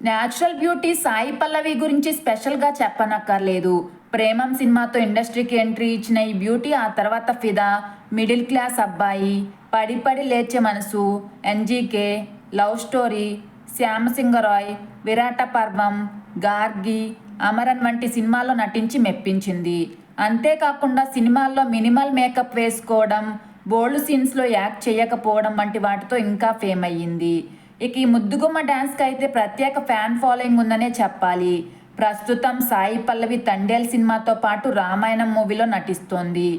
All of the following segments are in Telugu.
న్యాచురల్ బ్యూటీ సాయి పల్లవి గురించి స్పెషల్గా చెప్పనక్కర్లేదు. ప్రేమం సినిమాతో ఇండస్ట్రీకి ఎంట్రీ ఇచ్చిన ఈ బ్యూటీ ఆ తర్వాత ఫిదా, మిడిల్ క్లాస్ అబ్బాయి, పడి పడి లేచే మనసు, ఎన్జీకే, లవ్ స్టోరీ, శ్యామసింగరాయ్, విరాట పర్వం, గార్గి, అమరన్ వంటి సినిమాల్లో నటించి మెప్పించింది. అంతేకాకుండా సినిమాల్లో మినిమల్ మేకప్ వేసుకోవడం, బోల్డ్ సీన్స్లో యాక్ట్ చేయకపోవడం వంటి వాటితో ఇంకా ఫేమ్ అయ్యింది. ఇక ఈ ముద్దుగుమ్మ డ్యాన్స్కి అయితే ప్రత్యేక ఫ్యాన్ ఫాలోయింగ్ ఉందనే చెప్పాలి. ప్రస్తుతం సాయి పల్లవి తండేల్ సినిమాతో పాటు రామాయణం మూవీలో నటిస్తోంది.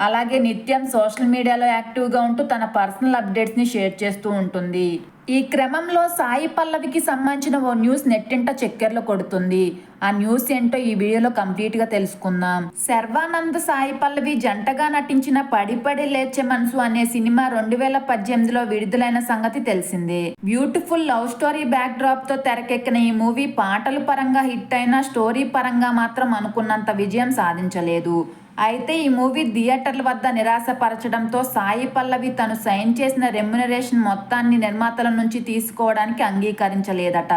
అలాగే నిత్యం సోషల్ మీడియాలో యాక్టివ్గా ఉంటూ తన పర్సనల్ అప్డేట్స్ని షేర్ చేస్తూ ఉంటుంది. ఈ క్రమంలో సాయి పల్లవికి సంబంధించిన ఓ న్యూస్ నెట్టింట చక్కెర్లు కొడుతుంది. ఆ న్యూస్ ఏంటో ఈ వీడియోలో కంప్లీట్గా తెలుసుకుందాం. శర్వానంద్ సాయి పల్లవి జంటగా నటించిన పడి పడి లేచే మనసు అనే సినిమా 2018లో విడుదలైన సంగతి తెలిసిందే. Beautiful love story back drop తో తెరకెక్కిన ఈ మూవీ పాటల పరంగా హిట్ అయినా స్టోరీ పరంగా మాత్రం అనుకున్నంత విజయం సాధించలేదు. అయితే ఈ మూవీ థియేటర్ల వద్ద నిరాశపరచడంతో సాయి పల్లవి తను సైన్ చేసిన రెమ్యునరేషన్ మొత్తాన్ని నిర్మాతల నుంచి తీసుకోవడానికి అంగీకరించలేదట.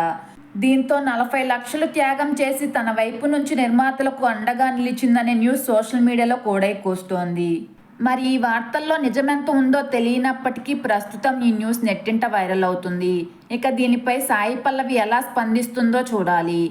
దీంతో 40 లక్షలు త్యాగం చేసి తన వైపు నుంచి నిర్మాతలకు అండగా నిలిచిందనే న్యూస్ సోషల్ మీడియాలో కూడా కూస్తోంది. మరి ఈ వార్తల్లో నిజమెంత ఉందో తెలియనప్పటికీ ప్రస్తుతం ఈ న్యూస్ నెట్టింట వైరల్ అవుతుంది. ఇక దీనిపై సాయి పల్లవి ఎలా స్పందిస్తుందో చూడాలి.